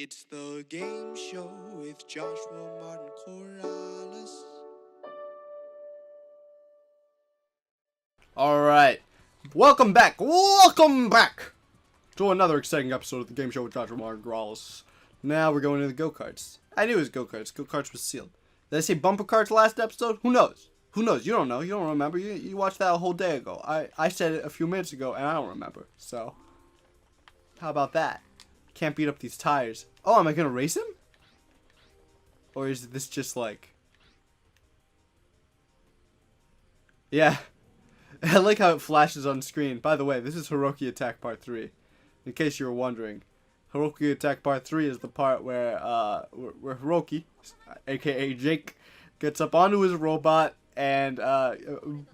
It's the game show with Joshua Martin Corrales. Alright, welcome back to another exciting episode of the game show with Joshua Martin Corrales. Now we're going to the go-karts. I knew it was go-karts. Go-karts was sealed. Did I say bumper carts last episode? Who knows? Who knows? You don't know. You don't remember. You watched that a whole day ago. I said it a few minutes ago and I don't remember. So, how about that? Can't beat up these tires. Oh, am I gonna race him? Or is this just like... Yeah. I like how it flashes on screen. By the way, this is Hiroki Attack Part 3. In case you were wondering. Hiroki Attack Part 3 is the part where Hiroki, aka Jake, gets up onto his robot and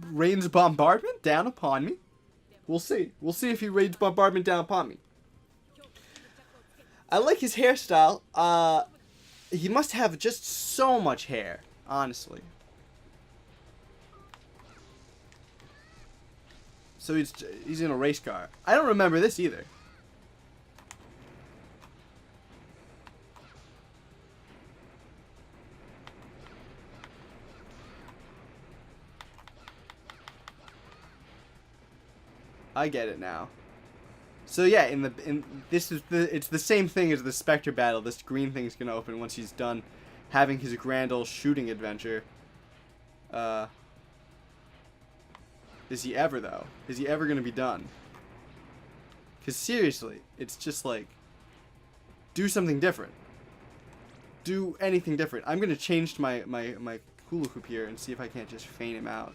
rains bombardment down upon me. We'll see. We'll see if he rains bombardment down upon me. I like his hairstyle. He must have just so much hair, honestly. So he's in a race car. I don't remember this either. I get it now. So yeah, it's the same thing as the Spectre battle. This green thing's gonna open once he's done having his grand old shooting adventure. Is he ever though? Is he ever gonna be done? Cause seriously, it's just like, do something different. Do anything different. I'm gonna change my hula hoop here and see if I can't just feign him out.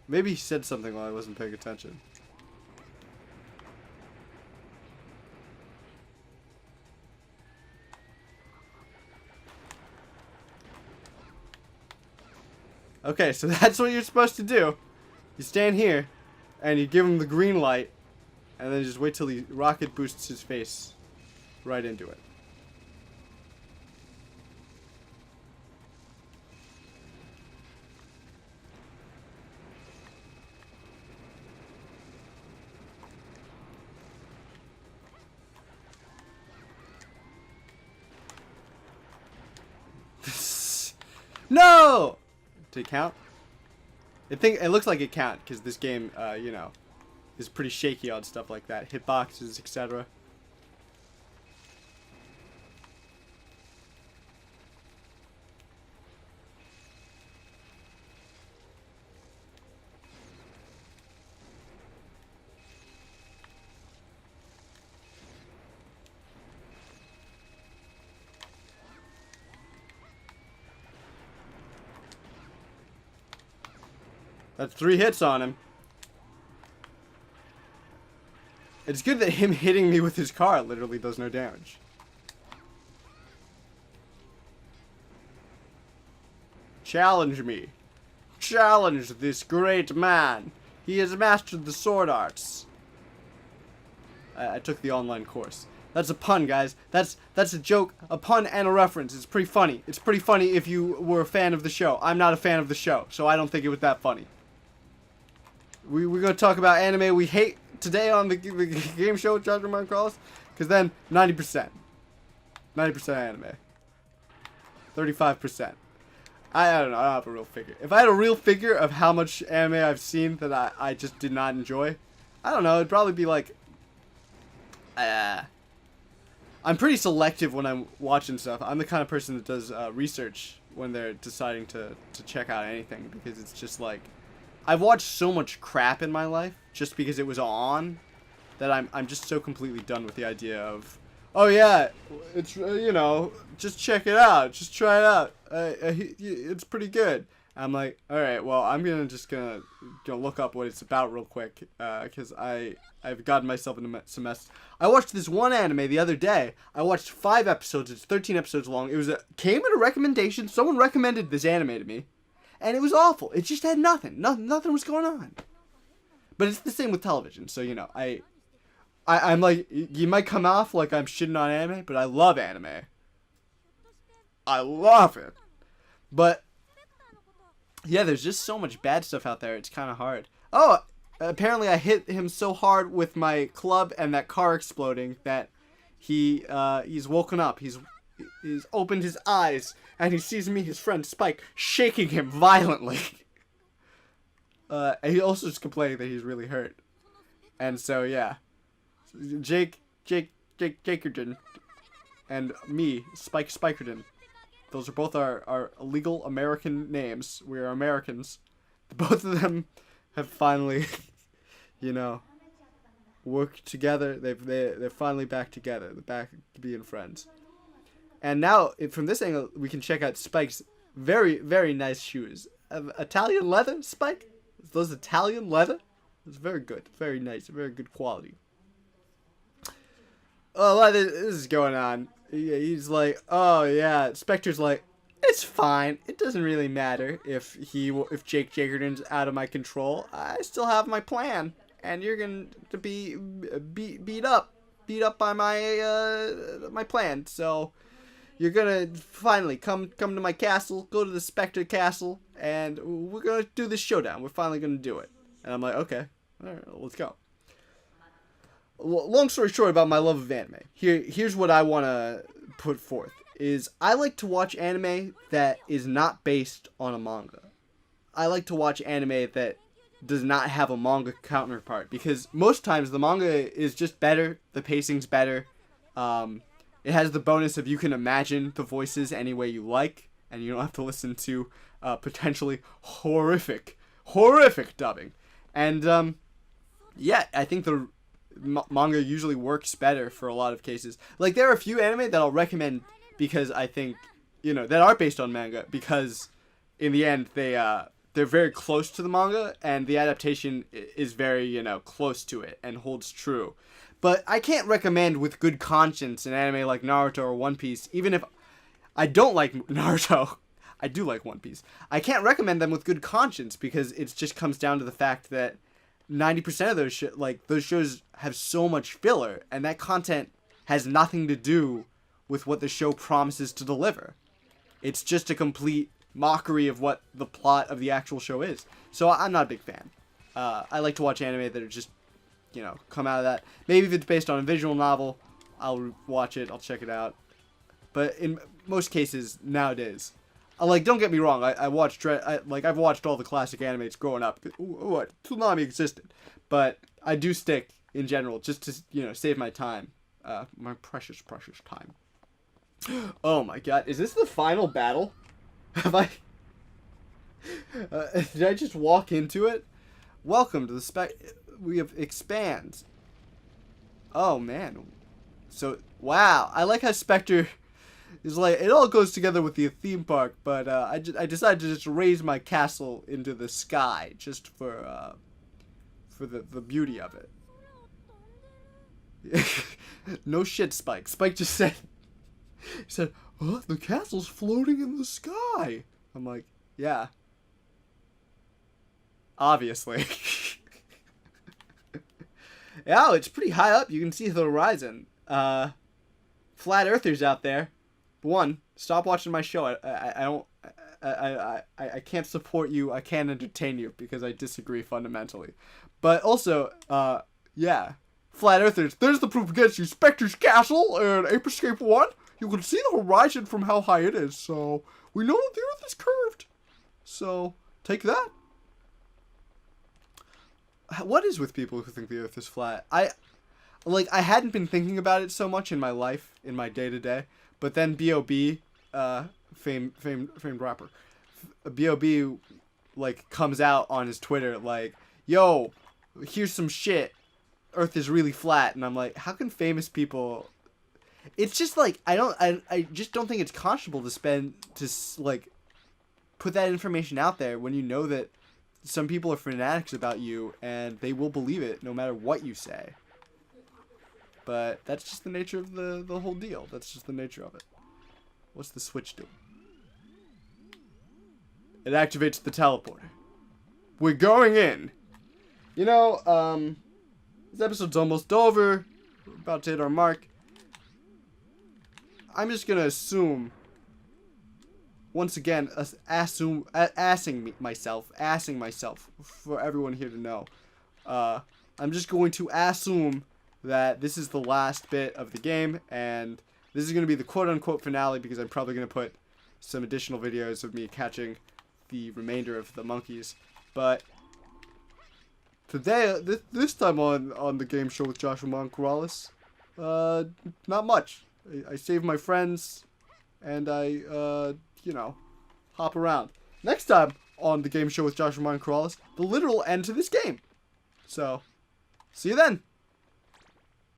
Maybe he said something while I wasn't paying attention. Okay, so that's what you're supposed to do. You stand here, and you give him the green light, and then just wait till he rocket boosts his face right into it. No! Did it count? It looks like it counted because this game, you know, is pretty shaky on stuff like that. Hitboxes, etc. That's 3 hits on him. It's good that him hitting me with his car literally does no damage. Challenge me. Challenge this great man. He has mastered the sword arts. I took the online course. That's a pun, guys. That's a joke, a pun, and a reference. It's pretty funny. It's pretty funny if you were a fan of the show. I'm not a fan of the show, so I don't think it was that funny. We're going to talk about anime we hate today on the game show with Joshua Martin Corrales, because then 90%. 90% anime. 35%. I don't know. I don't have a real figure. If I had a real figure of how much anime I've seen that I just did not enjoy, I don't know. It'd probably be like... I'm pretty selective when I'm watching stuff. I'm the kind of person that does research when they're deciding to check out anything, because it's just like... I've watched so much crap in my life just because it was on that I'm just so completely done with the idea of, oh yeah, it's you know, just check it out, just try it out, it's pretty good. I'm like, all right, well, I'm gonna look up what it's about real quick, because I've gotten myself into some mess. I watched this one anime the other day. I watched 5 episodes. It's 13 episodes long. It came in a recommendation. Someone recommended this anime to me. And it was awful. It just had nothing. Nothing was going on. But it's the same with television. So, you know, I'm like, you might come off like I'm shitting on anime, but I love anime. I love it. But, yeah, there's just so much bad stuff out there. It's kind of hard. Oh, apparently I hit him so hard with my club and that car exploding that he's woken up. He's opened his eyes and he sees me, his friend Spike, shaking him violently. And he also is complaining that he's really hurt. And so yeah, Jakerton, and me, Spike Spikerton. Those are both our legal American names. We are Americans. Both of them have finally, worked together. They're finally back together. They're back to being friends. And now, from this angle, we can check out Spike's very, very nice shoes. Italian leather, Spike? Those Italian leather? It's very good. Very nice. Very good quality. Oh, a lot of this is going on. He's like, oh yeah. Spectre's like, it's fine. It doesn't really matter if Jake Jakerton's out of my control. I still have my plan, and you're going to be beat up by my plan. So you're gonna finally come to my castle, go to the Spectre castle, and we're gonna do this showdown. We're finally gonna do it. And I'm like, okay, all right, let's go. Long story short about my love of anime. Here's what I want to put forth. Is I like to watch anime that is not based on a manga. I like to watch anime that does not have a manga counterpart. Because most times the manga is just better. The pacing's better. It has the bonus of you can imagine the voices any way you like. And you don't have to listen to potentially horrific dubbing. And yeah, I think the manga usually works better for a lot of cases. Like, there are a few anime that I'll recommend because I think, that are based on manga, because in the end they're very close to the manga and the adaptation is very, close to it and holds true. But I can't recommend with good conscience an anime like Naruto or One Piece, even if I don't like Naruto. I do like One Piece. I can't recommend them with good conscience because it just comes down to the fact that 90% of those shows have so much filler, and that content has nothing to do with what the show promises to deliver. It's just a complete mockery of what the plot of the actual show is. So I'm not a big fan. I like to watch anime that are just, come out of that. Maybe if it's based on a visual novel, I'll watch it, I'll check it out. But in most cases nowadays, don't get me wrong, I've watched all the classic animes growing up. What? Tsunami existed. But I do stick, in general, just to, save my time. My precious, precious time. Oh my god, is this the final battle? Have I... did I just walk into it? Welcome to the we have Expand. Oh man. So, wow, I like how Spectre... It's like, it all goes together with the theme park, but I decided to just raise my castle into the sky just for the beauty of it. No shit, Spike. Spike just said, oh, the castle's floating in the sky. I'm like, yeah. Obviously. Yeah, it's pretty high up. You can see the horizon. Flat earthers out there. One, stop watching my show. I can't support you. I can't entertain you because I disagree fundamentally. But also, yeah, flat earthers. There's the proof against you. Spectre's castle and Ape Escape 1. You can see the horizon from how high it is. So we know that the Earth is curved. So take that. What is with people who think the Earth is flat? I hadn't been thinking about it so much in my life, in my day to day. But then B.O.B., famed rapper, B.O.B. comes out on his Twitter yo, here's some shit. Earth is really flat, and I'm like, how can famous people? It's just I just don't think it's conscionable to put that information out there when you know that some people are fanatics about you and they will believe it no matter what you say. But that's just the nature of the whole deal. That's just the nature of it. What's the switch do? It activates the teleporter. We're going in. This episode's almost over. We're about to hit our mark. I'm just gonna assume, once again, assing myself for everyone here to know. I'm just going to assume that this is the last bit of the game, and this is going to be the quote-unquote finale, because I'm probably going to put some additional videos of me catching the remainder of the monkeys. But today, this time on the game show with Joshua Moncrollis, not much. I save my friends, and I, hop around. Next time on the game show with Joshua Moncrollis, the literal end to this game. So, see you then.